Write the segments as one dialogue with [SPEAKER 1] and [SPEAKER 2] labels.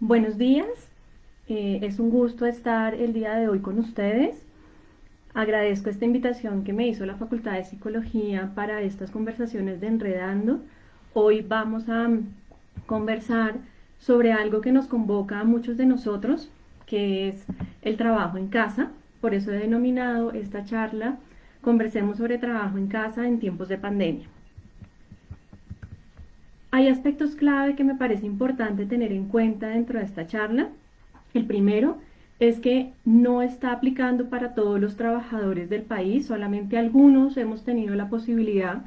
[SPEAKER 1] Buenos días, es un gusto estar el día de hoy con ustedes. Agradezco esta invitación que me hizo la Facultad de Psicología para estas conversaciones de Enredando. Hoy vamos a conversar sobre algo que nos convoca a muchos de nosotros, que es el trabajo en casa. Por eso he denominado esta charla Conversemos sobre trabajo en casa en tiempos de pandemia. Hay aspectos clave que me parece importante tener en cuenta dentro de esta charla. El primero es que no está aplicando para todos los trabajadores del país, solamente algunos hemos tenido la posibilidad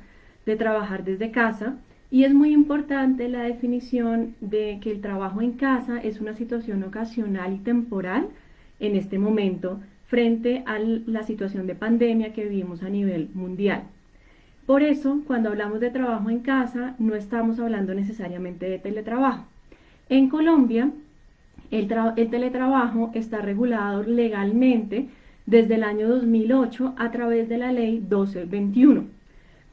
[SPEAKER 1] de trabajar desde casa, y es muy importante la definición de que el trabajo en casa es una situación ocasional y temporal en este momento frente a la situación de pandemia que vivimos a nivel mundial. Por eso, cuando hablamos de trabajo en casa, no estamos hablando necesariamente de teletrabajo. En Colombia, el teletrabajo está regulado legalmente desde el año 2008 a través de la ley 1221.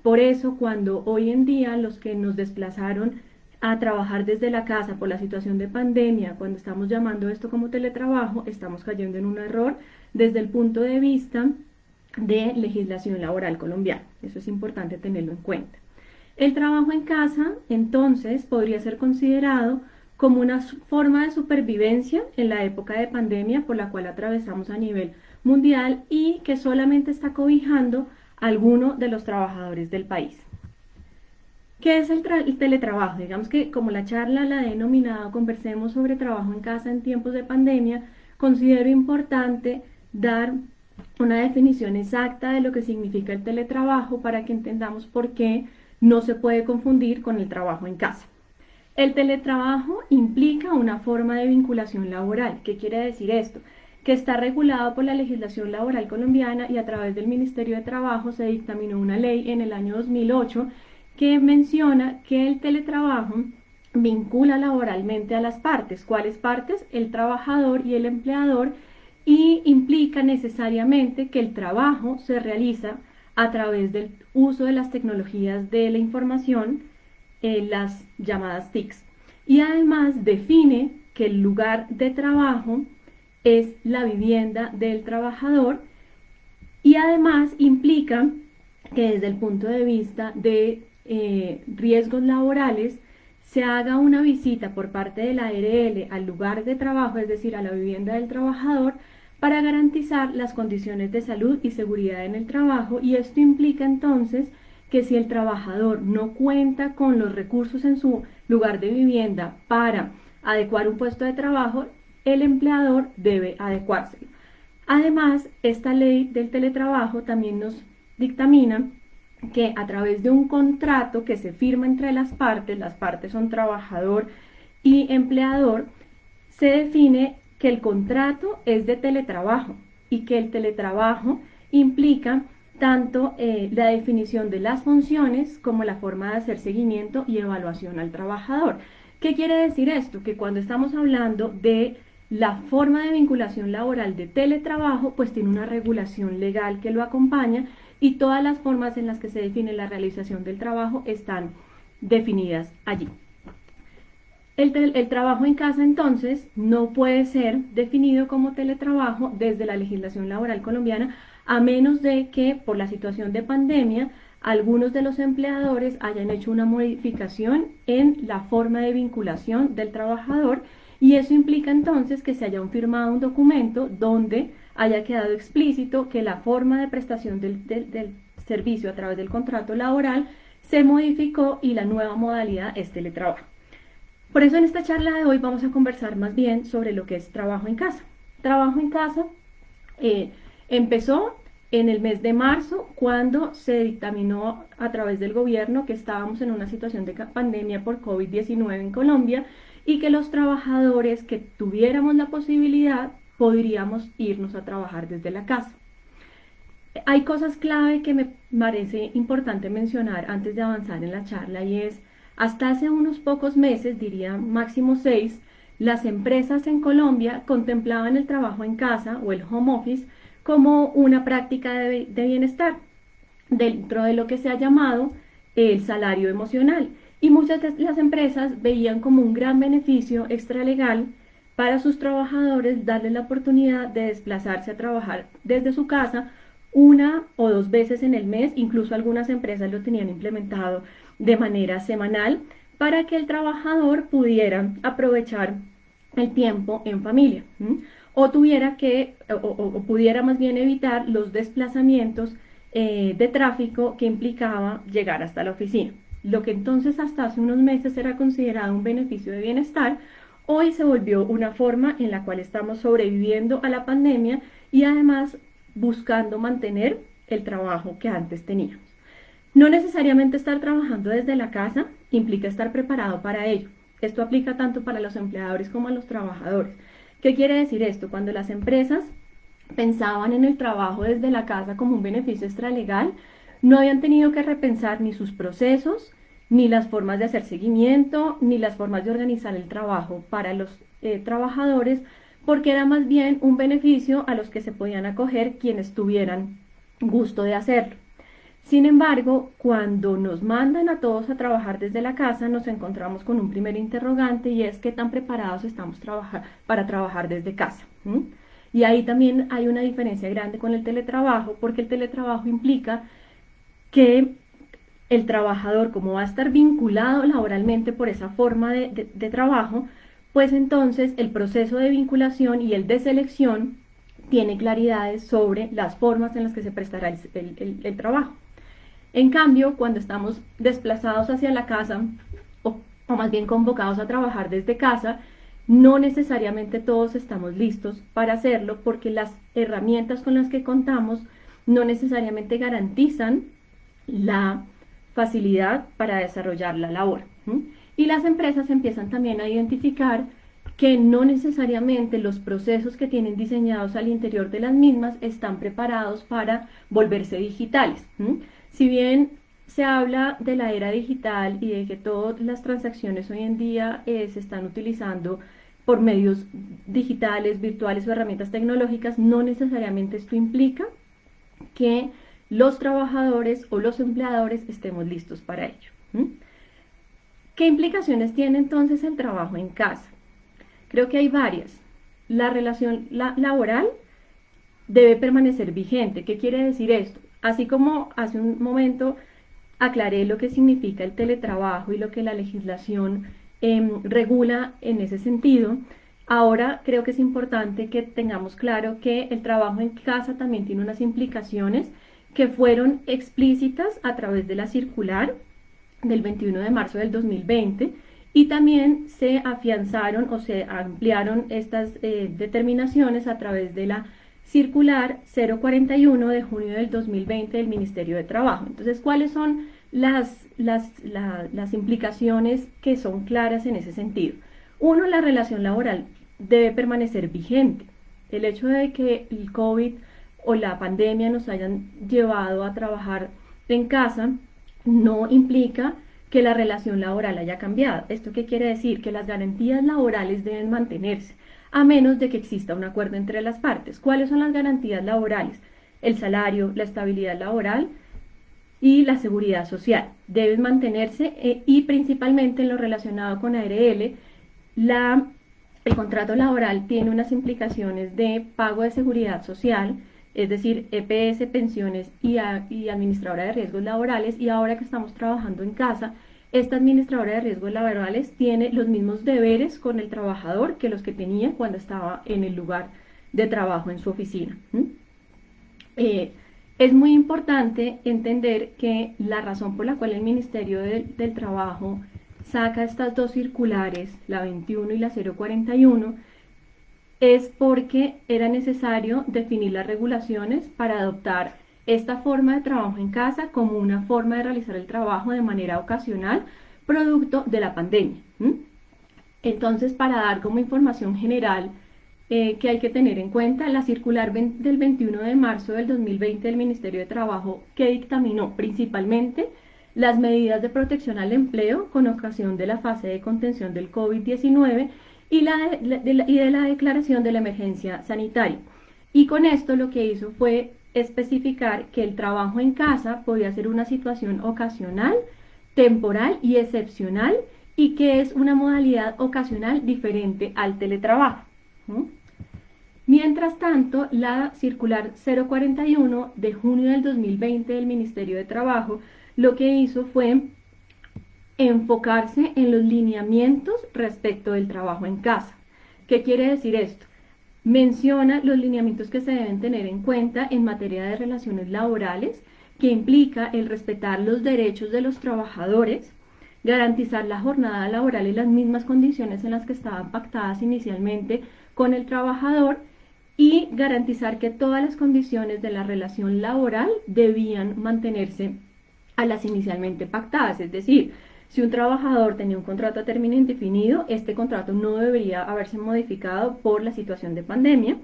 [SPEAKER 1] Por eso, cuando hoy en día los que nos desplazaron a trabajar desde la casa por la situación de pandemia, cuando estamos llamando esto como teletrabajo, estamos cayendo en un error desde el punto de vista de legislación laboral colombiana. Eso es importante tenerlo en cuenta. El trabajo en casa, entonces, podría ser considerado como una forma de supervivencia en la época de pandemia por la cual atravesamos a nivel mundial y que solamente está cobijando a algunos de los trabajadores del país. ¿Qué es el teletrabajo? Digamos que como la charla la he denominado Conversemos sobre trabajo en casa en tiempos de pandemia, considero importante dar una definición exacta de lo que significa el teletrabajo para que entendamos por qué no se puede confundir con el trabajo en casa. El teletrabajo implica una forma de vinculación laboral. ¿Qué quiere decir esto? Que está regulado por la legislación laboral colombiana y a través del Ministerio de Trabajo se dictaminó una ley en el año 2008 que menciona que el teletrabajo vincula laboralmente a las partes. ¿Cuáles partes? El trabajador y el empleador, y implica necesariamente que el trabajo se realiza a través del uso de las tecnologías de la información, las llamadas TICs. Y además define que el lugar de trabajo es la vivienda del trabajador, y además implica que desde el punto de vista de riesgos laborales se haga una visita por parte de la ARL al lugar de trabajo, es decir, a la vivienda del trabajador, para garantizar las condiciones de salud y seguridad en el trabajo. Y esto implica entonces que si el trabajador no cuenta con los recursos en su lugar de vivienda para adecuar un puesto de trabajo, el empleador debe adecuárselo. Además, esta ley del teletrabajo también nos dictamina que a través de un contrato que se firma entre las partes son trabajador y empleador, se define que el contrato es de teletrabajo y que el teletrabajo implica tanto la definición de las funciones como la forma de hacer seguimiento y evaluación al trabajador. ¿Qué quiere decir esto? Que cuando estamos hablando de la forma de vinculación laboral de teletrabajo, pues tiene una regulación legal que lo acompaña y todas las formas en las que se define la realización del trabajo están definidas allí. El trabajo en casa entonces no puede ser definido como teletrabajo desde la legislación laboral colombiana, a menos de que por la situación de pandemia algunos de los empleadores hayan hecho una modificación en la forma de vinculación del trabajador, y eso implica entonces que se haya firmado un documento donde haya quedado explícito que la forma de prestación del servicio a través del contrato laboral se modificó y la nueva modalidad es teletrabajo. Por eso en esta charla de hoy vamos a conversar más bien sobre lo que es trabajo en casa. Trabajo en casa empezó en el mes de marzo, cuando se dictaminó a través del gobierno que estábamos en una situación de pandemia por COVID-19 en Colombia y que los trabajadores que tuviéramos la posibilidad podríamos irnos a trabajar desde la casa. Hay cosas clave que me parece importante mencionar antes de avanzar en la charla, y es: hasta hace unos pocos meses, diría máximo 6, las empresas en Colombia contemplaban el trabajo en casa o el home office como una práctica de bienestar dentro de lo que se ha llamado el salario emocional, y muchas de las empresas veían como un gran beneficio extralegal para sus trabajadores darles la oportunidad de desplazarse a trabajar desde su casa una o dos veces en el mes, incluso algunas empresas lo tenían implementado de manera semanal, para que el trabajador pudiera aprovechar el tiempo en familia, o tuviera que, o pudiera más bien evitar los desplazamientos de tráfico que implicaba llegar hasta la oficina. Lo que entonces hasta hace unos meses era considerado un beneficio de bienestar, hoy se volvió una forma en la cual estamos sobreviviendo a la pandemia y además buscando mantener el trabajo que antes teníamos. No necesariamente estar trabajando desde la casa implica estar preparado para ello. Esto aplica tanto para los empleadores como a los trabajadores. ¿Qué quiere decir esto? Cuando las empresas pensaban en el trabajo desde la casa como un beneficio extralegal, no habían tenido que repensar ni sus procesos, ni las formas de hacer seguimiento, ni las formas de organizar el trabajo para los trabajadores, porque era más bien un beneficio a los que se podían acoger quienes tuvieran gusto de hacerlo. Sin embargo, cuando nos mandan a todos a trabajar desde la casa, nos encontramos con un primer interrogante y es qué tan preparados estamos para trabajar desde casa. Y ahí también hay una diferencia grande con el teletrabajo, porque el teletrabajo implica que el trabajador, como va a estar vinculado laboralmente por esa forma de trabajo, pues entonces el proceso de vinculación y el de selección tiene claridades sobre las formas en las que se prestará el trabajo. En cambio, cuando estamos desplazados hacia la casa, o más bien convocados a trabajar desde casa, no necesariamente todos estamos listos para hacerlo, porque las herramientas con las que contamos no necesariamente garantizan la facilidad para desarrollar la labor. Y las empresas empiezan también a identificar que no necesariamente los procesos que tienen diseñados al interior de las mismas están preparados para volverse digitales. Si bien se habla de la era digital y de que todas las transacciones hoy en día se están utilizando por medios digitales, virtuales o herramientas tecnológicas, no necesariamente esto implica que los trabajadores o los empleadores estemos listos para ello. ¿Qué implicaciones tiene entonces el trabajo en casa? Creo que hay varias. La relación laboral debe permanecer vigente. ¿Qué quiere decir esto? Así como hace un momento aclaré lo que significa el teletrabajo y lo que la legislación regula en ese sentido, ahora creo que es importante que tengamos claro que el trabajo en casa también tiene unas implicaciones que fueron explícitas a través de la circular del 21 de marzo del 2020 y también se afianzaron o se ampliaron estas determinaciones a través de la circular 041 de junio del 2020 del Ministerio de Trabajo. Entonces, ¿cuáles son las implicaciones que son claras en ese sentido? Uno, la relación laboral debe permanecer vigente. El hecho de que el COVID o la pandemia nos hayan llevado a trabajar en casa no implica que la relación laboral haya cambiado. ¿Esto qué quiere decir? Que las garantías laborales deben mantenerse, a menos de que exista un acuerdo entre las partes. ¿Cuáles son las garantías laborales? El salario, la estabilidad laboral y la seguridad social deben mantenerse y principalmente en lo relacionado con ARL, el contrato laboral tiene unas implicaciones de pago de seguridad social, es decir, EPS, pensiones y administradora de riesgos laborales, y ahora que estamos trabajando en casa, esta administradora de riesgos laborales tiene los mismos deberes con el trabajador que los que tenía cuando estaba en el lugar de trabajo en su oficina. Es muy importante entender que la razón por la cual el Ministerio del Trabajo saca estas dos circulares, la 21 y la 041, es porque era necesario definir las regulaciones para adoptar esta forma de trabajo en casa como una forma de realizar el trabajo de manera ocasional, producto de la pandemia. Entonces, para dar como información general que hay que tener en cuenta, la circular del 21 de marzo del 2020 del Ministerio de Trabajo, que dictaminó principalmente las medidas de protección al empleo con ocasión de la fase de contención del COVID-19 y de la declaración de la emergencia sanitaria. Y con esto lo que hizo fue especificar que el trabajo en casa podía ser una situación ocasional, temporal y excepcional, y que es una modalidad ocasional diferente al teletrabajo. ¿no? Mientras tanto, la circular 041 de junio del 2020 del Ministerio de Trabajo lo que hizo fue enfocarse en los lineamientos respecto del trabajo en casa. ¿Qué quiere decir esto? Menciona los lineamientos que se deben tener en cuenta en materia de relaciones laborales, que implica el respetar los derechos de los trabajadores, garantizar la jornada laboral en las mismas condiciones en las que estaban pactadas inicialmente con el trabajador y garantizar que todas las condiciones de la relación laboral debían mantenerse a las inicialmente pactadas. Es decir, si un trabajador tenía un contrato a término indefinido, este contrato no debería haberse modificado por la situación de pandemia,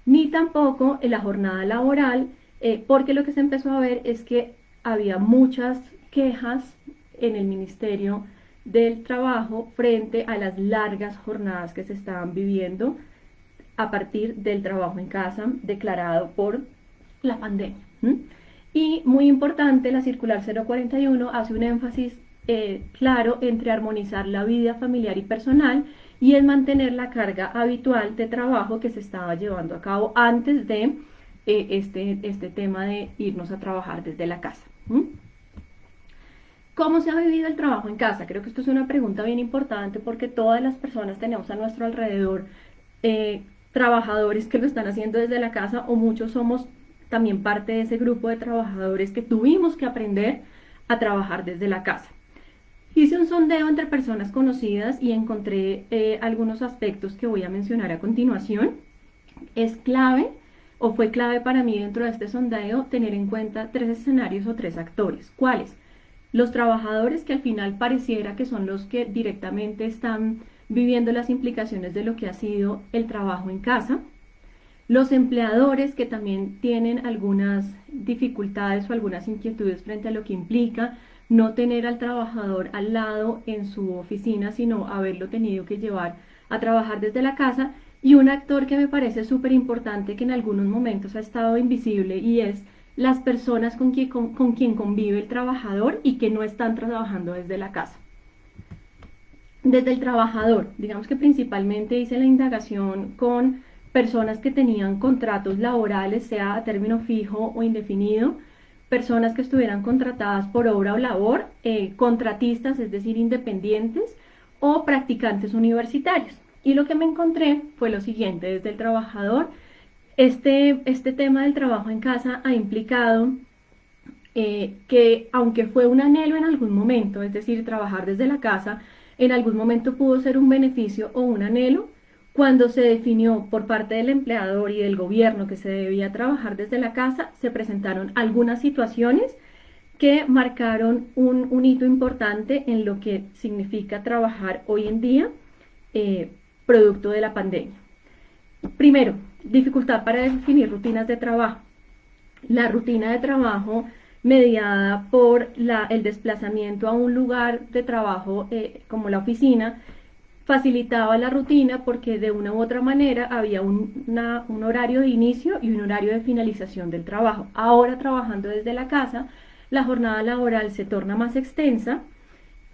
[SPEAKER 1] ni tampoco en la jornada laboral, porque lo que se empezó a ver es que había muchas quejas en el Ministerio del Trabajo frente a las largas jornadas que se estaban viviendo a partir del trabajo en casa declarado por la pandemia. Y muy importante, la circular 041 hace un énfasis claro entre armonizar la vida familiar y personal y el mantener la carga habitual de trabajo que se estaba llevando a cabo antes de este tema de irnos a trabajar desde la casa. ¿Cómo se ha vivido el trabajo en casa? Creo que esto es una pregunta bien importante porque todas las personas tenemos a nuestro alrededor trabajadores que lo están haciendo desde la casa, o muchos somos también parte de ese grupo de trabajadores que tuvimos que aprender a trabajar desde la casa. Hice un sondeo entre personas conocidas y encontré algunos aspectos que voy a mencionar a continuación. Es clave o fue clave para mí dentro de este sondeo tener en cuenta 3 escenarios o 3 actores. ¿Cuáles? Los trabajadores, que al final pareciera que son los que directamente están viviendo las implicaciones de lo que ha sido el trabajo en casa. Los empleadores, que también tienen algunas dificultades o algunas inquietudes frente a lo que implica no tener al trabajador al lado en su oficina, sino haberlo tenido que llevar a trabajar desde la casa. Y un actor que me parece súper importante, que en algunos momentos ha estado invisible, y es las personas con quien convive el trabajador y que no están trabajando desde la casa. Desde el trabajador, digamos que principalmente hice la indagación con personas que tenían contratos laborales, sea a término fijo o indefinido, personas que estuvieran contratadas por obra o labor, contratistas, es decir, independientes, o practicantes universitarios. Y lo que me encontré fue lo siguiente: desde el trabajador, este tema del trabajo en casa ha implicado que, aunque fue un anhelo en algún momento, es decir, trabajar desde la casa, en algún momento pudo ser un beneficio o un anhelo. Cuando se definió por parte del empleador y del gobierno que se debía trabajar desde la casa, se presentaron algunas situaciones que marcaron un hito importante en lo que significa trabajar hoy en día, producto de la pandemia. Primero, dificultad para definir rutinas de trabajo. La rutina de trabajo mediada por el desplazamiento a un lugar de trabajo como la oficina, facilitaba la rutina porque de una u otra manera había un horario de inicio y un horario de finalización del trabajo. Ahora, trabajando desde la casa, la jornada laboral se torna más extensa,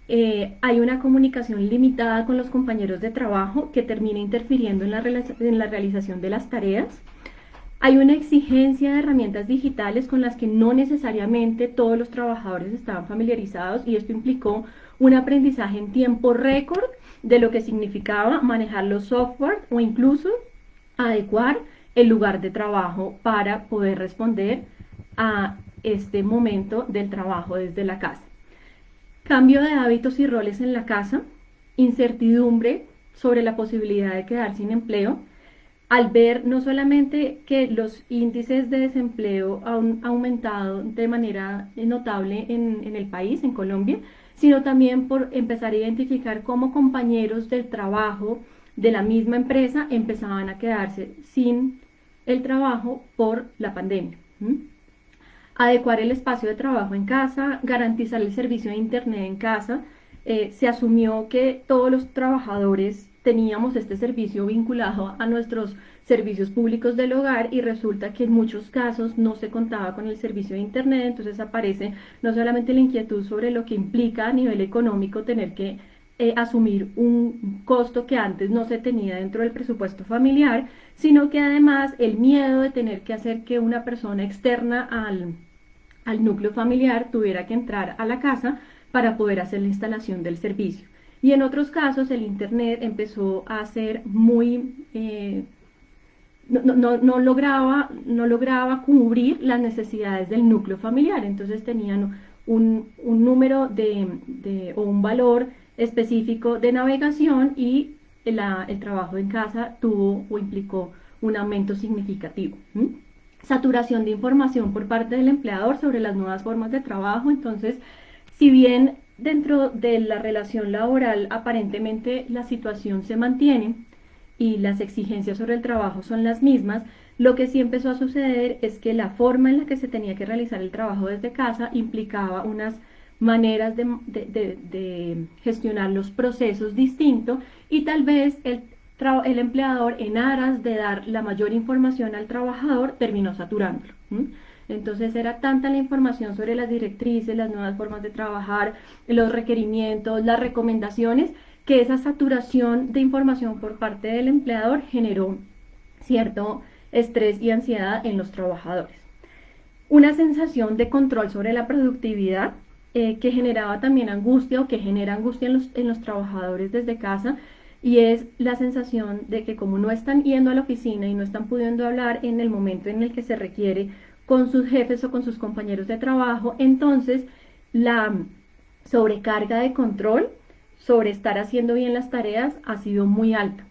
[SPEAKER 1] hay una comunicación limitada con los compañeros de trabajo que termina interfiriendo en la realización de las tareas. Hay una exigencia de herramientas digitales con las que no necesariamente todos los trabajadores estaban familiarizados, y esto implicó un aprendizaje en tiempo récord de lo que significaba manejar los software o incluso adecuar el lugar de trabajo para poder responder a este momento del trabajo desde la casa. Cambio de hábitos y roles en la casa, incertidumbre sobre la posibilidad de quedar sin empleo, al ver no solamente que los índices de desempleo han aumentado de manera notable en el país, en Colombia, sino también por empezar a identificar cómo compañeros del trabajo de la misma empresa empezaban a quedarse sin el trabajo por la pandemia. Adecuar el espacio de trabajo en casa, garantizar el servicio de internet en casa. Se asumió que todos los trabajadores teníamos este servicio vinculado a nuestros servicios públicos del hogar, y resulta que en muchos casos no se contaba con el servicio de internet. Entonces aparece no solamente la inquietud sobre lo que implica a nivel económico tener que asumir un costo que antes no se tenía dentro del presupuesto familiar, sino que además el miedo de tener que hacer que una persona externa al núcleo familiar tuviera que entrar a la casa para poder hacer la instalación del servicio. Y en otros casos el Internet empezó a ser muy... no lograba cubrir las necesidades del núcleo familiar, entonces tenían un número o un valor específico de navegación y el trabajo en casa tuvo o implicó un aumento significativo. Saturación de información por parte del empleador sobre las nuevas formas de trabajo. Entonces, si bien dentro de la relación laboral aparentemente la situación se mantiene y las exigencias sobre el trabajo son las mismas, lo que sí empezó a suceder es que la forma en la que se tenía que realizar el trabajo desde casa implicaba unas maneras de gestionar los procesos distintos y tal vez el empleador, en aras de dar la mayor información al trabajador, terminó saturándolo. Entonces era tanta la información sobre las directrices, las nuevas formas de trabajar, los requerimientos, las recomendaciones, que esa saturación de información por parte del empleador generó cierto estrés y ansiedad en los trabajadores. Una sensación de control sobre la productividad que generaba también angustia o que genera angustia en los trabajadores desde casa, y es la sensación de que como no están yendo a la oficina y no están pudiendo hablar en el momento en el que se requiere con sus jefes o con sus compañeros de trabajo, entonces la sobrecarga de control sobre estar haciendo bien las tareas ha sido muy alta.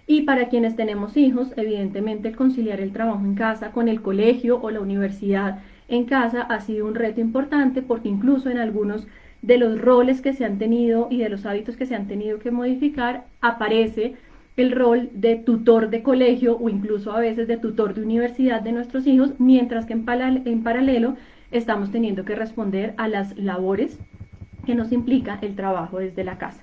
[SPEAKER 1] Y para quienes tenemos hijos, evidentemente el conciliar el trabajo en casa con el colegio o la universidad en casa ha sido un reto importante, porque incluso en algunos de los roles que se han tenido y de los hábitos que se han tenido que modificar, aparece el rol de tutor de colegio o incluso a veces de tutor de universidad de nuestros hijos, mientras que en paralelo estamos teniendo que responder a las labores que nos implica el trabajo desde la casa.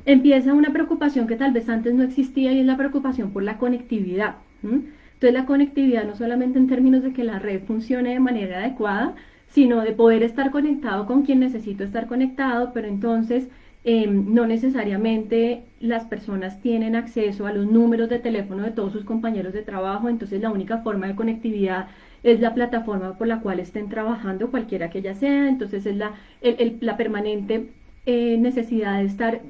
[SPEAKER 1] Empieza una preocupación que tal vez antes no existía, y es la preocupación por la conectividad. Entonces la conectividad no solamente en términos de que la red funcione de manera adecuada, sino de poder estar conectado con quien necesito estar conectado, pero entonces no necesariamente las personas tienen acceso a los números de teléfono de todos sus compañeros de trabajo, entonces la única forma de conectividad es la plataforma por la cual estén trabajando, cualquiera que ella sea. Entonces es la permanente necesidad de estar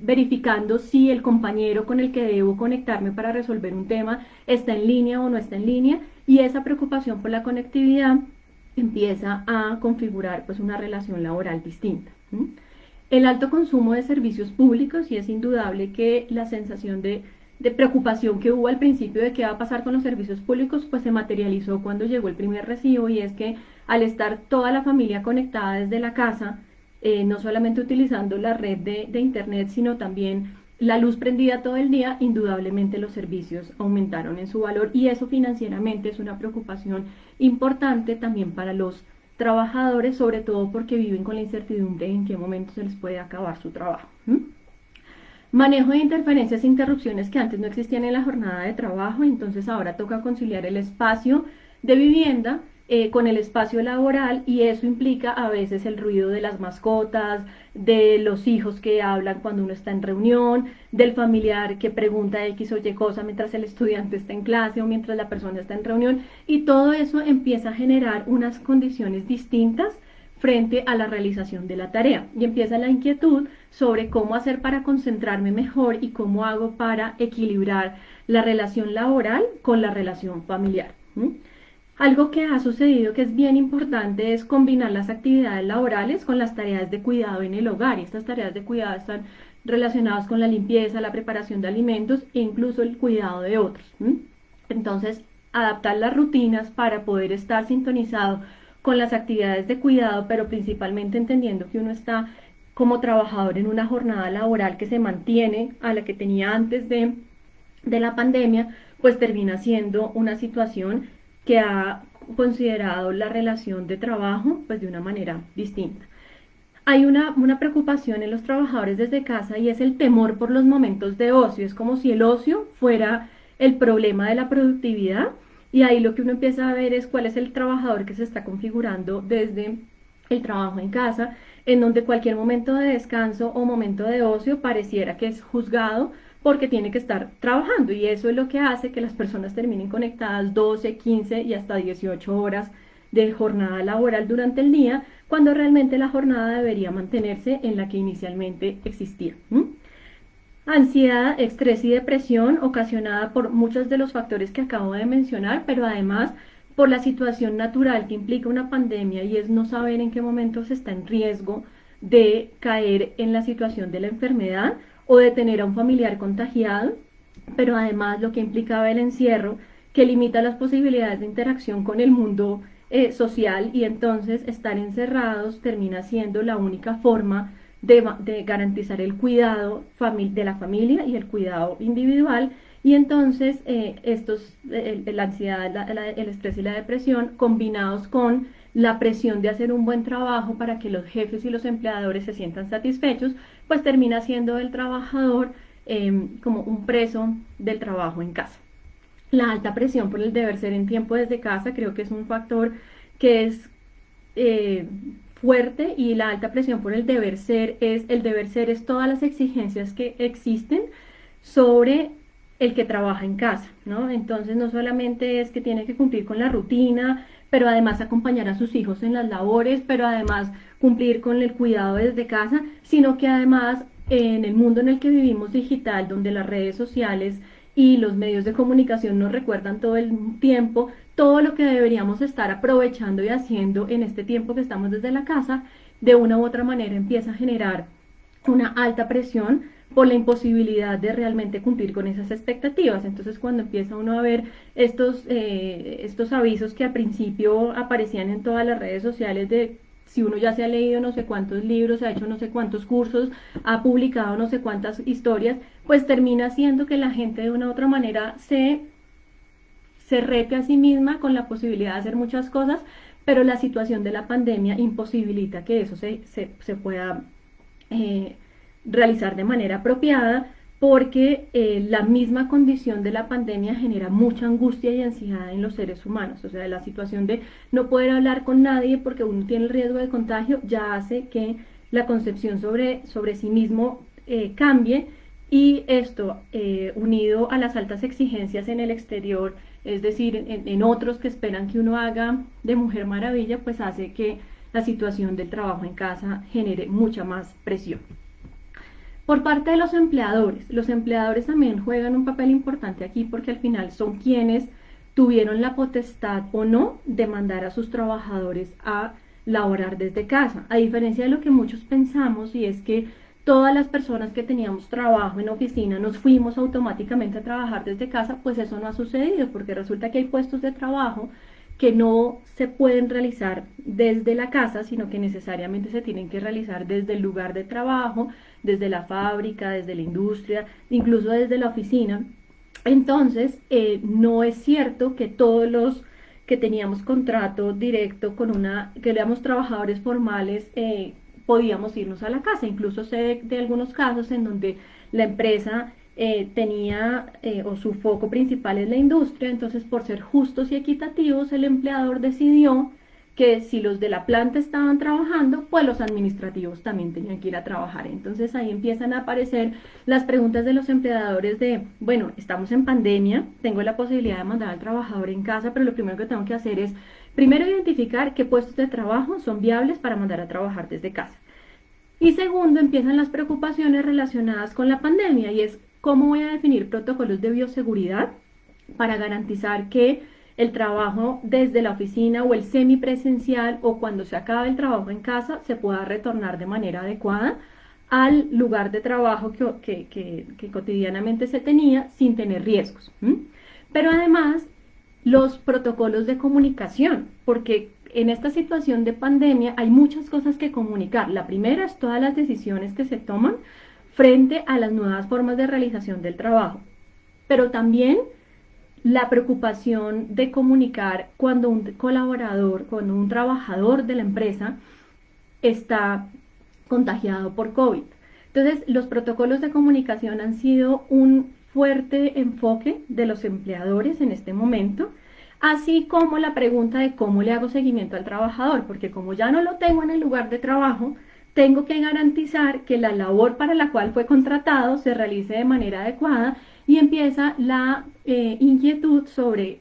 [SPEAKER 1] verificando si el compañero con el que debo conectarme para resolver un tema está en línea o no está en línea, y esa preocupación por la conectividad empieza a configurar pues una relación laboral distinta. El alto consumo de servicios públicos, y es indudable que la sensación de preocupación que hubo al principio de qué va a pasar con los servicios públicos, pues se materializó cuando llegó el primer recibo, y es que al estar toda la familia conectada desde la casa, no solamente utilizando la red de internet, sino también la luz prendida todo el día, indudablemente los servicios aumentaron en su valor, y eso financieramente es una preocupación importante también para los trabajadores, sobre todo porque viven con la incertidumbre de en qué momento se les puede acabar su trabajo. Manejo de interferencias e interrupciones que antes no existían en la jornada de trabajo, entonces ahora toca conciliar el espacio de vivienda con el espacio laboral, y eso implica a veces el ruido de las mascotas, de los hijos que hablan cuando uno está en reunión, del familiar que pregunta X o Y cosa mientras el estudiante está en clase o mientras la persona está en reunión, y todo eso empieza a generar unas condiciones distintas frente a la realización de la tarea, y empieza la inquietud sobre cómo hacer para concentrarme mejor y cómo hago para equilibrar la relación laboral con la relación familiar. Algo que ha sucedido que es bien importante es combinar las actividades laborales con las tareas de cuidado en el hogar, y estas tareas de cuidado están relacionadas con la limpieza, la preparación de alimentos e incluso el cuidado de otros. Entonces, adaptar las rutinas para poder estar sintonizado con las actividades de cuidado, pero principalmente entendiendo que uno está como trabajador en una jornada laboral que se mantiene a la que tenía antes de la pandemia, pues termina siendo una situación que ha considerado la relación de trabajo pues de una manera distinta. Hay una preocupación en los trabajadores desde casa, y es el temor por los momentos de ocio. Es como si el ocio fuera el problema de la productividad, y ahí lo que uno empieza a ver es cuál es el trabajador que se está configurando desde el trabajo en casa, en donde cualquier momento de descanso o momento de ocio pareciera que es juzgado porque tiene que estar trabajando, y eso es lo que hace que las personas terminen conectadas 12, 15 y hasta 18 horas de jornada laboral durante el día, cuando realmente la jornada debería mantenerse en la que inicialmente existía. Ansiedad, estrés y depresión ocasionada por muchos de los factores que acabo de mencionar, pero además por la situación natural que implica una pandemia, y es no saber en qué momento se está en riesgo de caer en la situación de la enfermedad o de tener a un familiar contagiado, pero además lo que implicaba el encierro, que limita las posibilidades de interacción con el mundo social, y entonces estar encerrados termina siendo la única forma de garantizar el cuidado de la familia y el cuidado individual. Y entonces la ansiedad, el estrés y la depresión, combinados con la presión de hacer un buen trabajo para que los jefes y los empleadores se sientan satisfechos, pues termina siendo el trabajador como un preso del trabajo en casa. La alta presión por el deber ser en tiempo desde casa creo que es un factor que es fuerte, y la alta presión por el deber ser es todas las exigencias que existen sobre el que trabaja en casa, ¿no? Entonces no solamente es que tiene que cumplir con la rutina, pero además acompañar a sus hijos en las labores, pero además cumplir con el cuidado desde casa, sino que además en el mundo en el que vivimos digital, donde las redes sociales y los medios de comunicación nos recuerdan todo el tiempo todo lo que deberíamos estar aprovechando y haciendo en este tiempo que estamos desde la casa, de una u otra manera empieza a generar una alta presión por la imposibilidad de realmente cumplir con esas expectativas. Entonces cuando empieza uno a ver estos avisos que al principio aparecían en todas las redes sociales de si uno ya se ha leído no sé cuántos libros, ha hecho no sé cuántos cursos, ha publicado no sé cuántas historias, pues termina siendo que la gente de una u otra manera se rete a sí misma con la posibilidad de hacer muchas cosas, pero la situación de la pandemia imposibilita que eso se pueda realizar de manera apropiada, porque la misma condición de la pandemia genera mucha angustia y ansiedad en los seres humanos. O sea, la situación de no poder hablar con nadie porque uno tiene el riesgo de contagio ya hace que la concepción sobre sí mismo cambie, y esto unido a las altas exigencias en el exterior, es decir, en otros que esperan que uno haga de Mujer Maravilla, pues hace que la situación del trabajo en casa genere mucha más presión. Por parte de los empleadores también juegan un papel importante aquí, porque al final son quienes tuvieron la potestad o no de mandar a sus trabajadores a laborar desde casa, a diferencia de lo que muchos pensamos, y es que todas las personas que teníamos trabajo en oficina nos fuimos automáticamente a trabajar desde casa. Pues eso no ha sucedido, porque resulta que hay puestos de trabajo que no se pueden realizar desde la casa, sino que necesariamente se tienen que realizar desde el lugar de trabajo, desde la fábrica, desde la industria, incluso desde la oficina. Entonces, no es cierto que todos los que teníamos contrato directo que éramos trabajadores formales, podíamos irnos a la casa. Incluso sé de algunos casos en donde la empresa tenía o su foco principal es la industria, entonces por ser justos y equitativos el empleador decidió que si los de la planta estaban trabajando, pues los administrativos también tenían que ir a trabajar. Entonces ahí empiezan a aparecer las preguntas de los empleadores de, bueno, estamos en pandemia, tengo la posibilidad de mandar al trabajador en casa, pero lo primero que tengo que hacer es primero identificar qué puestos de trabajo son viables para mandar a trabajar desde casa. Y segundo, empiezan las preocupaciones relacionadas con la pandemia, y es cómo voy a definir protocolos de bioseguridad para garantizar que el trabajo desde la oficina o el semipresencial, o cuando se acabe el trabajo en casa, se pueda retornar de manera adecuada al lugar de trabajo que cotidianamente se tenía sin tener riesgos. Pero además, los protocolos de comunicación, porque en esta situación de pandemia hay muchas cosas que comunicar. La primera es todas las decisiones que se toman frente a las nuevas formas de realización del trabajo, pero también la preocupación de comunicar cuando un colaborador, cuando un trabajador de la empresa está contagiado por COVID. Entonces, los protocolos de comunicación han sido un fuerte enfoque de los empleadores en este momento. así como la pregunta de cómo le hago seguimiento al trabajador, porque como ya no lo tengo en el lugar de trabajo, tengo que garantizar que la labor para la cual fue contratado se realice de manera adecuada y empieza la inquietud sobre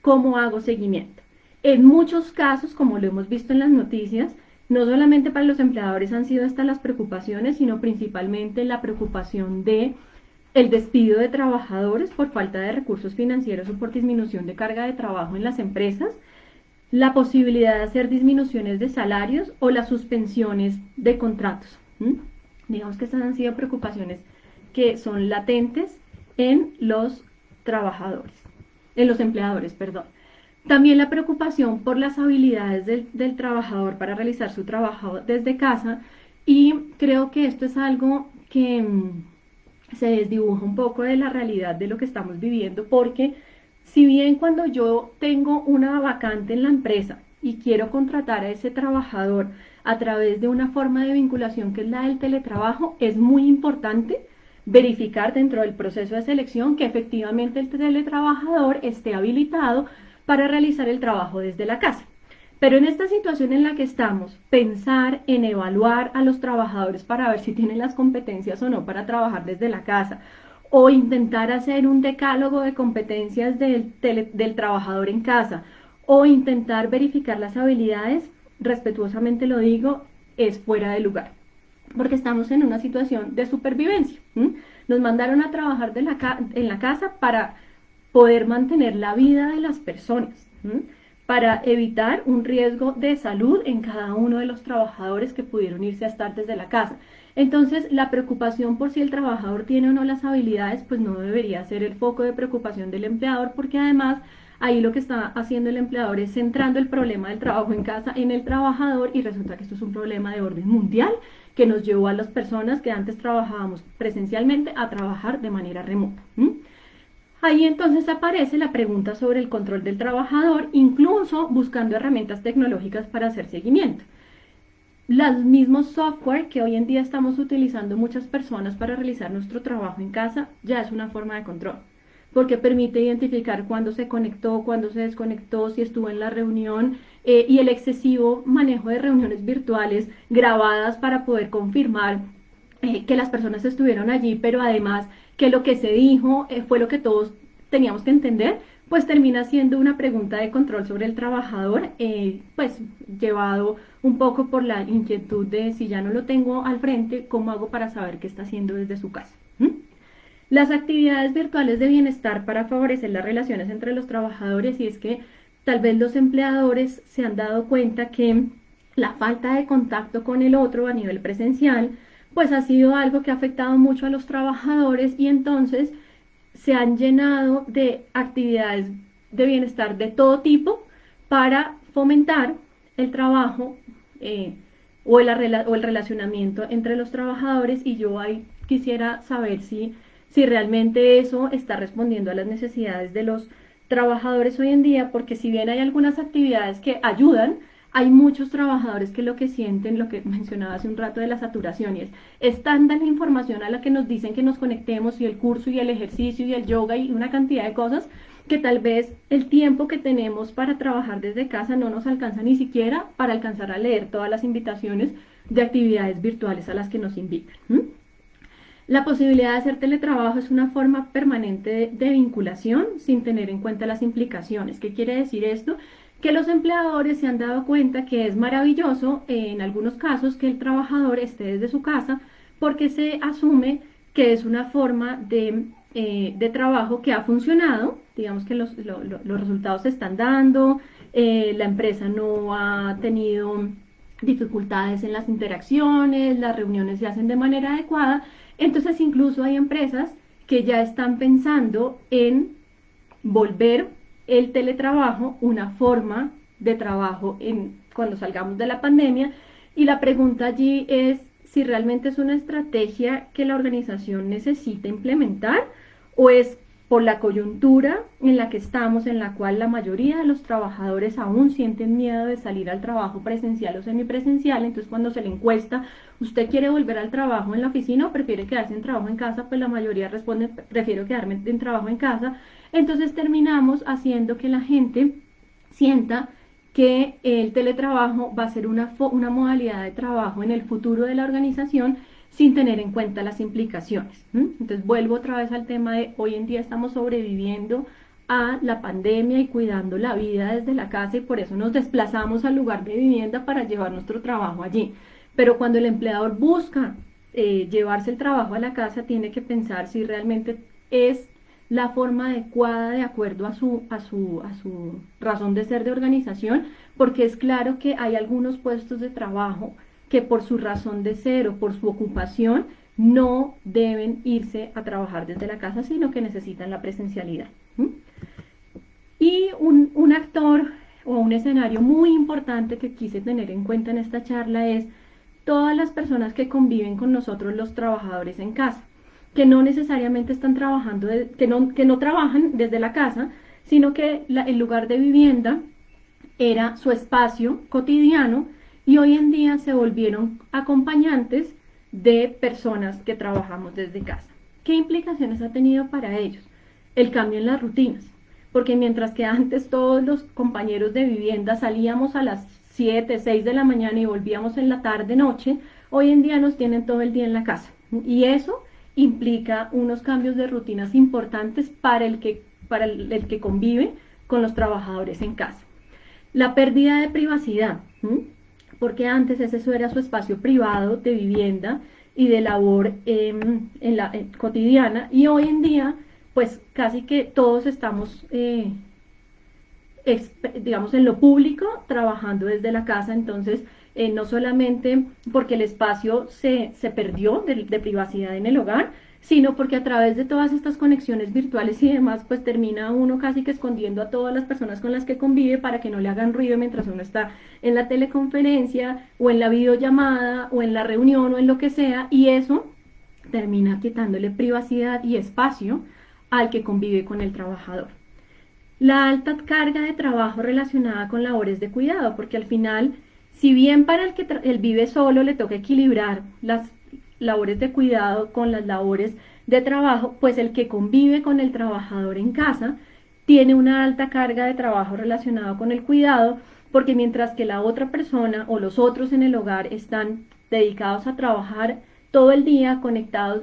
[SPEAKER 1] cómo hago seguimiento. En muchos casos, como lo hemos visto en las noticias, no solamente para los empleadores han sido estas las preocupaciones, sino principalmente la preocupación de el despido de trabajadores por falta de recursos financieros o por disminución de carga de trabajo en las empresas, la posibilidad de hacer disminuciones de salarios o las suspensiones de contratos. Digamos que estas han sido preocupaciones que son latentes en los trabajadores, en los empleadores, perdón. También la preocupación por las habilidades del trabajador para realizar su trabajo desde casa, y creo que esto es algo que se desdibuja un poco de la realidad de lo que estamos viviendo, porque si bien cuando yo tengo una vacante en la empresa y quiero contratar a ese trabajador a través de una forma de vinculación que es la del teletrabajo, es muy importante verificar dentro del proceso de selección que efectivamente el teletrabajador esté habilitado para realizar el trabajo desde la casa. Pero en esta situación en la que estamos, pensar en evaluar a los trabajadores para ver si tienen las competencias o no para trabajar desde la casa, o intentar hacer un decálogo de competencias del trabajador en casa, o intentar verificar las habilidades, respetuosamente lo digo, es fuera de lugar, porque estamos en una situación de supervivencia. Nos mandaron a trabajar en la casa para poder mantener la vida de las personas, para evitar un riesgo de salud en cada uno de los trabajadores que pudieron irse a estar desde la casa. Entonces, la preocupación por si el trabajador tiene o no las habilidades, pues no debería ser el foco de preocupación del empleador, porque además ahí lo que está haciendo el empleador es centrando el problema del trabajo en casa en el trabajador, y resulta que esto es un problema de orden mundial que nos llevó a las personas que antes trabajábamos presencialmente a trabajar de manera remota. Ahí entonces aparece la pregunta sobre el control del trabajador, incluso buscando herramientas tecnológicas para hacer seguimiento. Los mismos software que hoy en día estamos utilizando muchas personas para realizar nuestro trabajo en casa ya es una forma de control, porque permite identificar cuándo se conectó, cuándo se desconectó, si estuvo en la reunión, y el excesivo manejo de reuniones virtuales grabadas para poder confirmar que las personas estuvieron allí, pero además que lo que se dijo fue lo que todos teníamos que entender, pues termina siendo una pregunta de control sobre el trabajador, pues llevado un poco por la inquietud de si ya no lo tengo al frente, ¿cómo hago para saber qué está haciendo desde su casa? Las actividades virtuales de bienestar para favorecer las relaciones entre los trabajadores, y es que tal vez los empleadores se han dado cuenta que la falta de contacto con el otro a nivel presencial pues ha sido algo que ha afectado mucho a los trabajadores, y entonces se han llenado de actividades de bienestar de todo tipo para fomentar el trabajo o el relacionamiento entre los trabajadores, y yo ahí quisiera saber si realmente eso está respondiendo a las necesidades de los trabajadores hoy en día, porque si bien hay algunas actividades que ayudan, hay muchos trabajadores que lo que sienten, lo que mencionaba hace un rato de la saturación, y es tanta la información a la que nos dicen que nos conectemos, y el curso y el ejercicio y el yoga y una cantidad de cosas, que tal vez el tiempo que tenemos para trabajar desde casa no nos alcanza ni siquiera para alcanzar a leer todas las invitaciones de actividades virtuales a las que nos invitan. La posibilidad de hacer teletrabajo es una forma permanente de vinculación sin tener en cuenta las implicaciones. ¿Qué quiere decir esto? Que los empleadores se han dado cuenta que es maravilloso en algunos casos que el trabajador esté desde su casa, porque se asume que es una forma de trabajo que ha funcionado, digamos que los resultados se están dando, la empresa no ha tenido dificultades en las interacciones, las reuniones se hacen de manera adecuada. Entonces incluso hay empresas que ya están pensando en volver el teletrabajo una forma de trabajo cuando salgamos de la pandemia, y la pregunta allí es si realmente es una estrategia que la organización necesita implementar, o es por la coyuntura en la que estamos, en la cual la mayoría de los trabajadores aún sienten miedo de salir al trabajo presencial o semipresencial. Entonces, cuando se le encuesta, ¿usted quiere volver al trabajo en la oficina o prefiere quedarse en trabajo en casa? Pues la mayoría responde, prefiero quedarme en trabajo en casa. Entonces terminamos haciendo que la gente sienta que el teletrabajo va a ser una modalidad de trabajo en el futuro de la organización sin tener en cuenta las implicaciones. Entonces vuelvo otra vez al tema de hoy en día estamos sobreviviendo a la pandemia y cuidando la vida desde la casa, y por eso nos desplazamos al lugar de vivienda para llevar nuestro trabajo allí. Pero cuando el empleador busca llevarse el trabajo a la casa, tiene que pensar si realmente es la forma adecuada de acuerdo a su razón de ser de organización, porque es claro que hay algunos puestos de trabajo que por su razón de ser o por su ocupación no deben irse a trabajar desde la casa, sino que necesitan la presencialidad. Y un actor o un escenario muy importante que quise tener en cuenta en esta charla es todas las personas que conviven con nosotros, los trabajadores en casa, que no necesariamente están trabajando, que no trabajan desde la casa, sino que el lugar de vivienda era su espacio cotidiano, y hoy en día se volvieron acompañantes de personas que trabajamos desde casa. ¿Qué implicaciones ha tenido para ellos? El cambio en las rutinas, porque mientras que antes todos los compañeros de vivienda salíamos a las 7, 6 de la mañana y volvíamos en la tarde, noche, hoy en día nos tienen todo el día en la casa, y eso implica unos cambios de rutinas importantes para el que convive con los trabajadores en casa. La pérdida de privacidad, porque antes eso era su espacio privado de vivienda y de labor cotidiana, y hoy en día pues casi que todos estamos digamos en lo público trabajando desde la casa. Entonces no solamente porque el espacio se perdió de privacidad en el hogar, sino porque a través de todas estas conexiones virtuales y demás, pues termina uno casi que escondiendo a todas las personas con las que convive para que no le hagan ruido mientras uno está en la teleconferencia o en la videollamada o en la reunión o en lo que sea, y eso termina quitándole privacidad y espacio al que convive con el trabajador. La alta carga de trabajo relacionada con labores de cuidado, porque al final, si bien para el que él vive solo le toca equilibrar las labores de cuidado con las labores de trabajo, pues el que convive con el trabajador en casa tiene una alta carga de trabajo relacionado con el cuidado, porque mientras que la otra persona o los otros en el hogar están dedicados a trabajar todo el día, conectados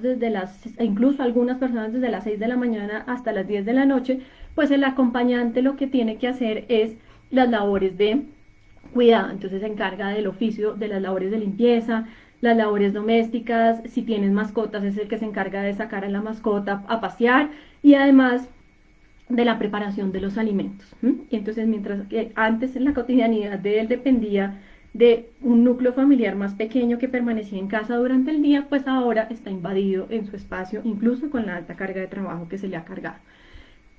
[SPEAKER 1] incluso algunas personas desde las 6 de la mañana hasta las 10 de la noche, pues el acompañante lo que tiene que hacer es las labores de cuidado. Entonces se encarga del oficio, de las labores de limpieza, las labores domésticas. Si tienes mascotas, es el que se encarga de sacar a la mascota a pasear, y además de la preparación de los alimentos. Y entonces, mientras que antes en la cotidianidad de él dependía de un núcleo familiar más pequeño que permanecía en casa durante el día, pues ahora está invadido en su espacio, incluso con la alta carga de trabajo que se le ha cargado.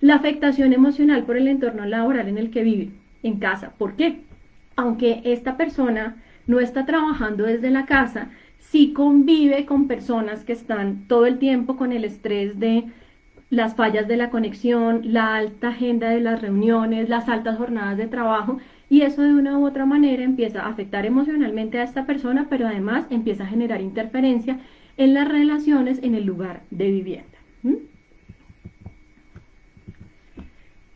[SPEAKER 1] La afectación emocional por el entorno laboral en el que vive, en casa. ¿Por qué? Aunque esta persona no está trabajando desde la casa, sí convive con personas que están todo el tiempo con el estrés de las fallas de la conexión, la alta agenda de las reuniones, las altas jornadas de trabajo, y eso de una u otra manera empieza a afectar emocionalmente a esta persona, pero además empieza a generar interferencia en las relaciones en el lugar de vivienda.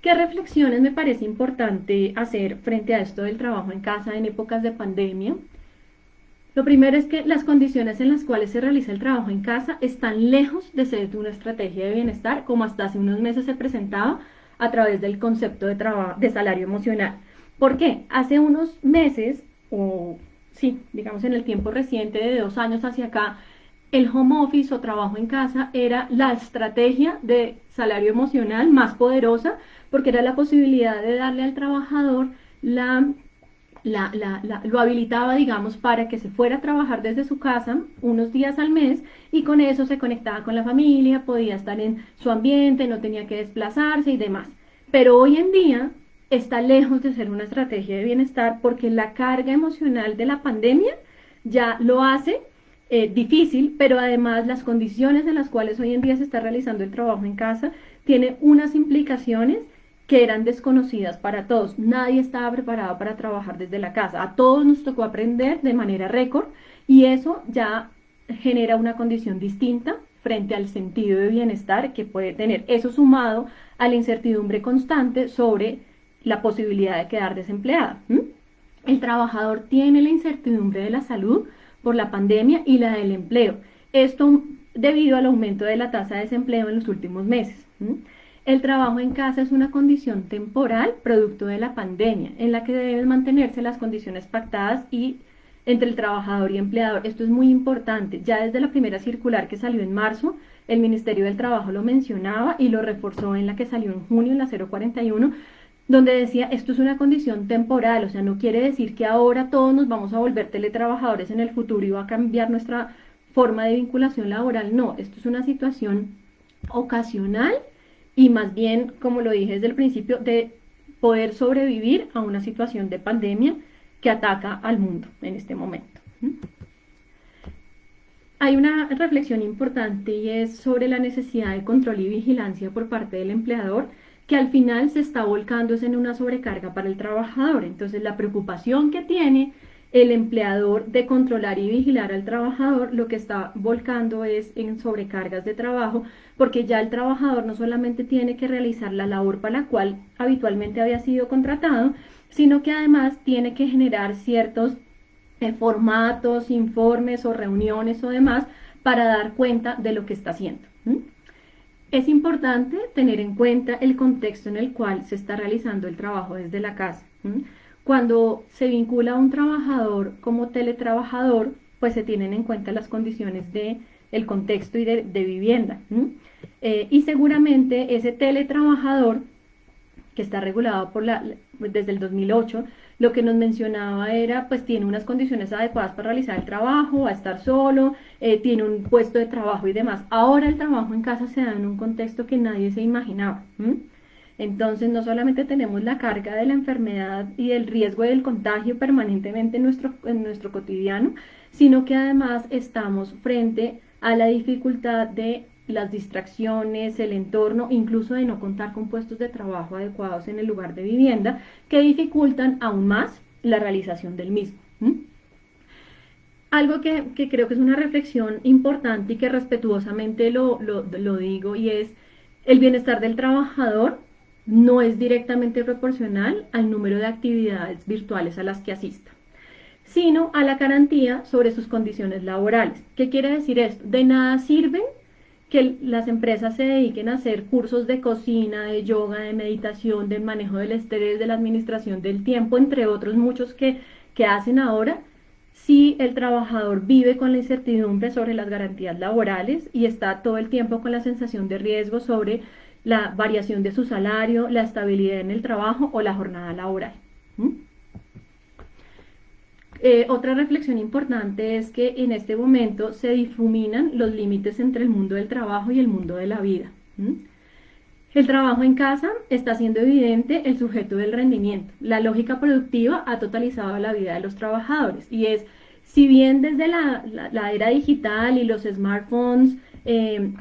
[SPEAKER 1] ¿Qué reflexiones me parece importante hacer frente a esto del trabajo en casa en épocas de pandemia? Lo primero es que las condiciones en las cuales se realiza el trabajo en casa están lejos de ser una estrategia de bienestar, como hasta hace unos meses se presentaba a través del concepto de salario emocional. ¿Por qué? Hace unos meses, o sí, digamos en el tiempo reciente de 2 años hacia acá, el home office o trabajo en casa era la estrategia de salario emocional más poderosa, porque era la posibilidad de darle al trabajador lo habilitaba, digamos, para que se fuera a trabajar desde su casa unos días al mes, y con eso se conectaba con la familia, podía estar en su ambiente, no tenía que desplazarse y demás. Pero hoy en día está lejos de ser una estrategia de bienestar, porque la carga emocional de la pandemia ya lo hace difícil, pero además las condiciones en las cuales hoy en día se está realizando el trabajo en casa tiene unas implicaciones que eran desconocidas para todos. Nadie estaba preparado para trabajar desde la casa. A todos nos tocó aprender de manera récord y eso ya genera una condición distinta frente al sentido de bienestar que puede tener. Eso sumado a la incertidumbre constante sobre la posibilidad de quedar desempleada. El trabajador tiene la incertidumbre de la salud por la pandemia y la del empleo. Esto debido al aumento de la tasa de desempleo en los últimos meses. El trabajo en casa es una condición temporal producto de la pandemia, en la que deben mantenerse las condiciones pactadas y entre el trabajador y empleador. Esto es muy importante. Ya desde la primera circular que salió en marzo, el Ministerio del Trabajo lo mencionaba y lo reforzó en la que salió en junio, en la 041, donde decía, esto es una condición temporal, o sea, no quiere decir que ahora todos nos vamos a volver teletrabajadores en el futuro y va a cambiar nuestra forma de vinculación laboral. No, esto es una situación ocasional y más bien, como lo dije desde el principio, de poder sobrevivir a una situación de pandemia que ataca al mundo en este momento. Hay una reflexión importante y es sobre la necesidad de control y vigilancia por parte del empleador, que al final se está volcando en una sobrecarga para el trabajador. Entonces, la preocupación que tiene el empleador de controlar y vigilar al trabajador, lo que está volcando es en sobrecargas de trabajo, porque ya el trabajador no solamente tiene que realizar la labor para la cual habitualmente había sido contratado, sino que además tiene que generar ciertos formatos, informes o reuniones o demás para dar cuenta de lo que está haciendo. Es importante tener en cuenta el contexto en el cual se está realizando el trabajo desde la casa. Cuando se vincula a un trabajador como teletrabajador, pues se tienen en cuenta las condiciones del contexto y de vivienda. Y seguramente ese teletrabajador, que está regulado desde el 2008, lo que nos mencionaba era, pues tiene unas condiciones adecuadas para realizar el trabajo, va a estar solo, tiene un puesto de trabajo y demás. Ahora el trabajo en casa se da en un contexto que nadie se imaginaba. Entonces no solamente tenemos la carga de la enfermedad y del riesgo del contagio permanentemente en nuestro cotidiano, sino que además estamos frente a la dificultad de las distracciones, el entorno, incluso de no contar con puestos de trabajo adecuados en el lugar de vivienda, que dificultan aún más la realización del mismo. Algo que creo que es una reflexión importante y que respetuosamente lo digo, y es el bienestar del trabajador no es directamente proporcional al número de actividades virtuales a las que asista, sino a la garantía sobre sus condiciones laborales. ¿Qué quiere decir esto? De nada sirve que las empresas se dediquen a hacer cursos de cocina, de yoga, de meditación, del manejo del estrés, de la administración del tiempo, entre otros muchos que hacen ahora, si el trabajador vive con la incertidumbre sobre las garantías laborales y está todo el tiempo con la sensación de riesgo sobre la variación de su salario, la estabilidad en el trabajo o la jornada laboral. Otra reflexión importante es que en este momento se difuminan los límites entre el mundo del trabajo y el mundo de la vida. El trabajo en casa está haciendo evidente el sujeto del rendimiento. La lógica productiva ha totalizado la vida de los trabajadores y es, si bien desde la era digital y los smartphones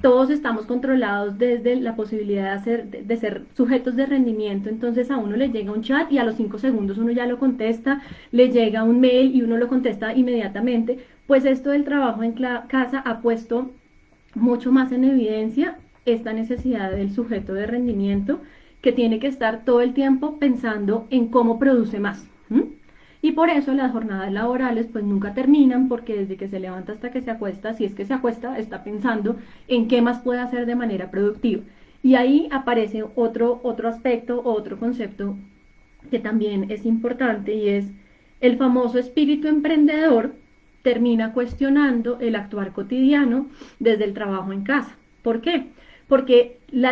[SPEAKER 1] todos estamos controlados desde la posibilidad de ser sujetos de rendimiento, entonces a uno le llega un chat y a los 5 segundos uno ya lo contesta, le llega un mail y uno lo contesta inmediatamente, pues esto del trabajo en casa ha puesto mucho más en evidencia esta necesidad del sujeto de rendimiento que tiene que estar todo el tiempo pensando en cómo produce más. Y por eso las jornadas laborales pues nunca terminan, porque desde que se levanta hasta que se acuesta, si es que se acuesta, está pensando en qué más puede hacer de manera productiva. Y ahí aparece otro aspecto, otro concepto que también es importante, y es el famoso espíritu emprendedor termina cuestionando el actuar cotidiano desde el trabajo en casa. ¿Por qué? Porque la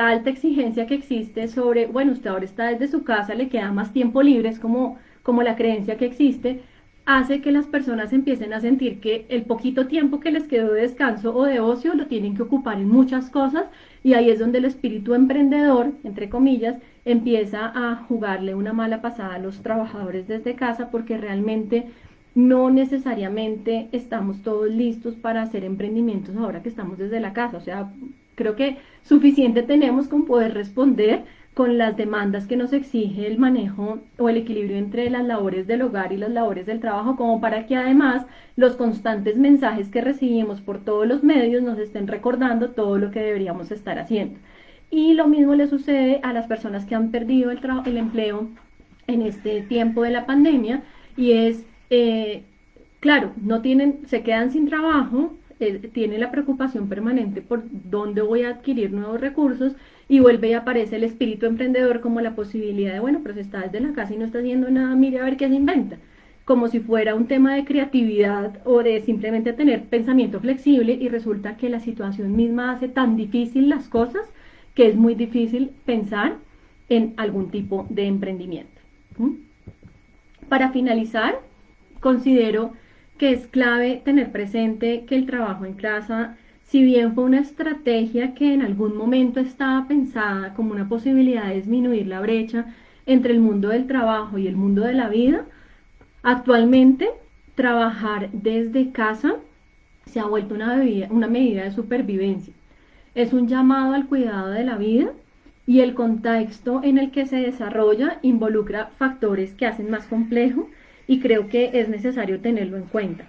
[SPEAKER 1] alta exigencia que existe sobre, bueno, usted ahora está desde su casa, le queda más tiempo libre, es como la creencia que existe, hace que las personas empiecen a sentir que el poquito tiempo que les quedó de descanso o de ocio lo tienen que ocupar en muchas cosas, y ahí es donde el espíritu emprendedor, entre comillas, empieza a jugarle una mala pasada a los trabajadores desde casa, porque realmente no necesariamente estamos todos listos para hacer emprendimientos ahora que estamos desde la casa. O sea, Creo que suficiente tenemos con poder responder con las demandas que nos exige el manejo o el equilibrio entre las labores del hogar y las labores del trabajo, como para que además los constantes mensajes que recibimos por todos los medios nos estén recordando todo lo que deberíamos estar haciendo. Y lo mismo le sucede a las personas que han perdido el empleo en este tiempo de la pandemia, y es, claro, no tienen, se quedan sin trabajo, tiene la preocupación permanente por dónde voy a adquirir nuevos recursos, y vuelve y aparece el espíritu emprendedor como la posibilidad de, bueno, pero si está desde la casa y no está haciendo nada, mire a ver qué se inventa, como si fuera un tema de creatividad o de simplemente tener pensamiento flexible, y resulta que la situación misma hace tan difícil las cosas que es muy difícil pensar en algún tipo de emprendimiento. Para finalizar, considero que es clave tener presente que el trabajo en casa, si bien fue una estrategia que en algún momento estaba pensada como una posibilidad de disminuir la brecha entre el mundo del trabajo y el mundo de la vida, actualmente trabajar desde casa se ha vuelto una medida de supervivencia. Es un llamado al cuidado de la vida, y el contexto en el que se desarrolla involucra factores que hacen más complejo, y creo que es necesario tenerlo en cuenta.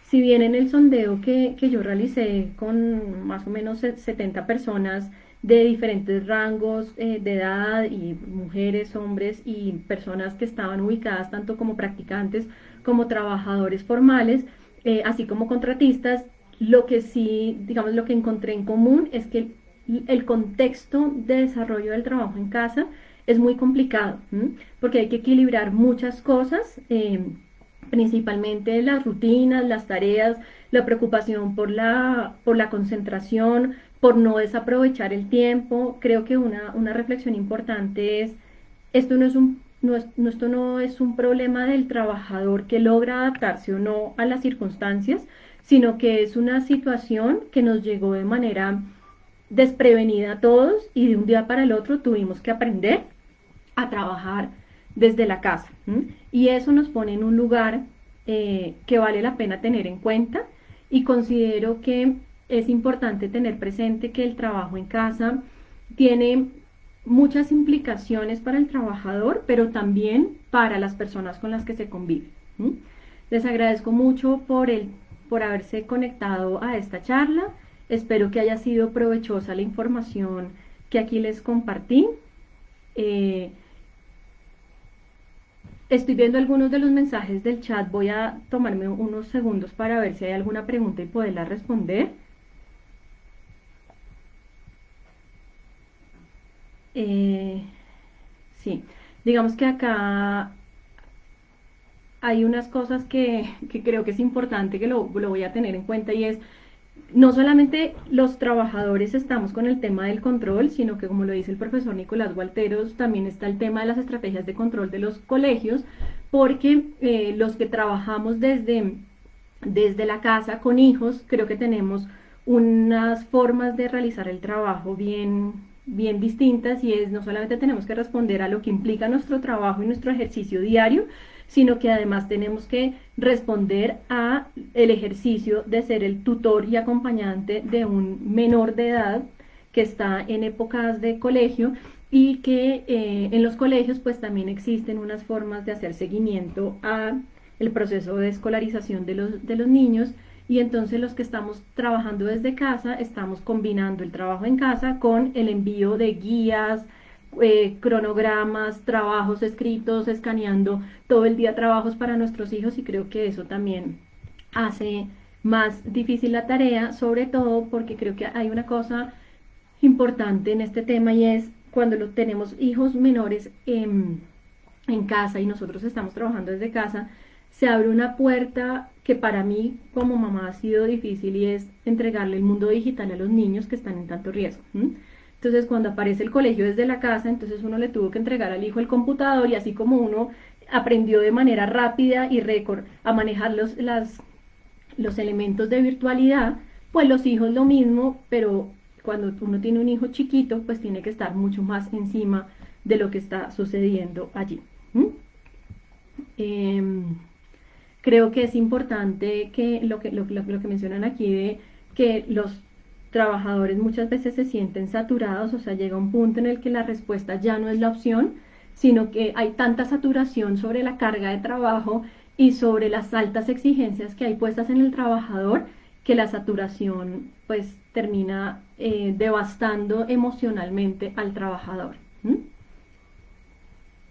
[SPEAKER 1] Si bien en el sondeo que yo realicé con más o menos 70 personas de diferentes rangos de edad, y mujeres, hombres y personas que estaban ubicadas tanto como practicantes como trabajadores formales, así como contratistas, lo que sí, digamos, lo que encontré en común es que el contexto de desarrollo del trabajo en casa es muy complicado, porque hay que equilibrar muchas cosas, principalmente las rutinas, las tareas, la preocupación por la concentración, por no desaprovechar el tiempo. Creo que una reflexión importante es, esto no es esto no es un problema del trabajador que logra adaptarse o no a las circunstancias, sino que es una situación que nos llegó de manera desprevenida a todos, y de un día para el otro tuvimos que aprender a trabajar desde la casa. Y eso nos pone en un lugar que vale la pena tener en cuenta, y considero que es importante tener presente que el trabajo en casa tiene muchas implicaciones para el trabajador, pero también para las personas con las que se convive. Les agradezco mucho por haberse conectado a esta charla. Espero que haya sido provechosa la información que aquí les compartí. Estoy viendo algunos de los mensajes del chat. Voy a tomarme unos segundos para ver si hay alguna pregunta y poderla responder. Sí, digamos que acá hay unas cosas que creo que es importante que lo voy a tener en cuenta, y es, no solamente los trabajadores estamos con el tema del control, sino que, como lo dice el profesor Nicolás Gualteros, también está el tema de las estrategias de control de los colegios, porque los que trabajamos desde la casa con hijos, creo que tenemos unas formas de realizar el trabajo bien distintas, y es, no solamente tenemos que responder a lo que implica nuestro trabajo y nuestro ejercicio diario, sino que además tenemos que responder a el ejercicio de ser el tutor y acompañante de un menor de edad que está en épocas de colegio, y que en los colegios pues también existen unas formas de hacer seguimiento a el proceso de escolarización de los niños. Y entonces los que estamos trabajando desde casa estamos combinando el trabajo en casa con el envío de guías, cronogramas, trabajos escritos, escaneando todo el día trabajos para nuestros hijos, y creo que eso también hace más difícil la tarea, sobre todo porque creo que hay una cosa importante en este tema, y es cuando tenemos hijos menores en casa y nosotros estamos trabajando desde casa, se abre una puerta que para mí como mamá ha sido difícil, y es entregarle el mundo digital a los niños que están en tanto riesgo. Entonces, cuando aparece el colegio desde la casa, entonces uno le tuvo que entregar al hijo el computador, y así como uno aprendió de manera rápida y récord a manejar los elementos de virtualidad, pues los hijos lo mismo, pero cuando uno tiene un hijo chiquito, pues tiene que estar mucho más encima de lo que está sucediendo allí. Creo que es importante que lo que mencionan aquí, de que los trabajadores muchas veces se sienten saturados, o sea, llega un punto en el que la respuesta ya no es la opción, sino que hay tanta saturación sobre la carga de trabajo y sobre las altas exigencias que hay puestas en el trabajador, que la saturación pues termina devastando emocionalmente al trabajador. ¿Mm?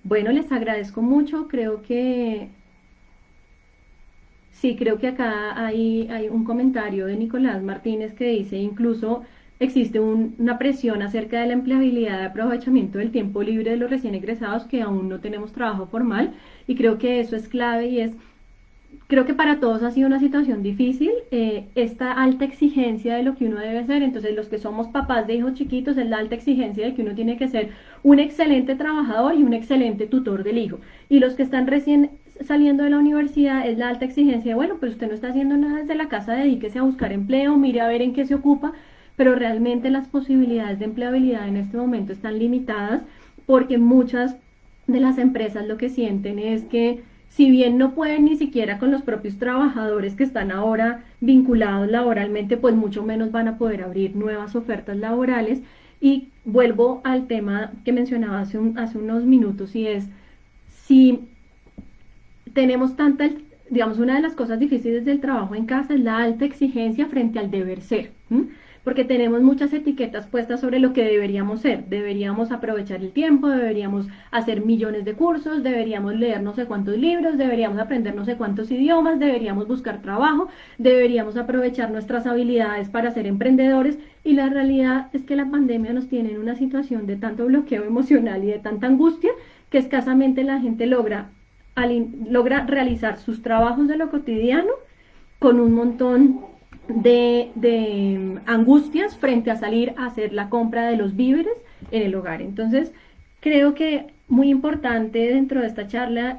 [SPEAKER 1] Bueno, les agradezco mucho, creo que acá hay un comentario de Nicolás Martínez que dice, incluso existe una presión acerca de la empleabilidad de aprovechamiento del tiempo libre de los recién egresados que aún no tenemos trabajo formal, y creo que eso es clave y creo que para todos ha sido una situación difícil, esta alta exigencia de lo que uno debe hacer. Entonces los que somos papás de hijos chiquitos es la alta exigencia de que uno tiene que ser un excelente trabajador y un excelente tutor del hijo, y los que están recién saliendo de la universidad es la alta exigencia de, bueno, pues usted no está haciendo nada desde la casa, dedíquese a buscar empleo, mire a ver en qué se ocupa, pero realmente las posibilidades de empleabilidad en este momento están limitadas porque muchas de las empresas lo que sienten es que si bien no pueden ni siquiera con los propios trabajadores que están ahora vinculados laboralmente, pues mucho menos van a poder abrir nuevas ofertas laborales. Y vuelvo al tema que mencionaba hace unos minutos, y es, si tenemos tanta, digamos, una de las cosas difíciles del trabajo en casa es la alta exigencia frente al deber ser, ¿m? Porque tenemos muchas etiquetas puestas sobre lo que deberíamos ser. Deberíamos aprovechar el tiempo, deberíamos hacer millones de cursos, deberíamos leer no sé cuántos libros, deberíamos aprender no sé cuántos idiomas, deberíamos buscar trabajo, deberíamos aprovechar nuestras habilidades para ser emprendedores, y la realidad es que la pandemia nos tiene en una situación de tanto bloqueo emocional y de tanta angustia que escasamente la gente logra realizar sus trabajos de lo cotidiano con un montón de angustias frente a salir a hacer la compra de los víveres en el hogar. Entonces, creo que muy importante dentro de esta charla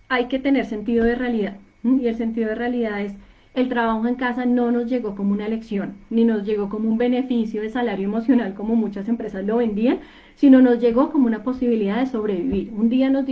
[SPEAKER 1] hay que tener sentido de realidad. Y el sentido de realidad es, el trabajo en casa no nos llegó como una elección, ni nos llegó como un beneficio de salario emocional como muchas empresas lo vendían, sino nos llegó como una posibilidad de sobrevivir. Un día nos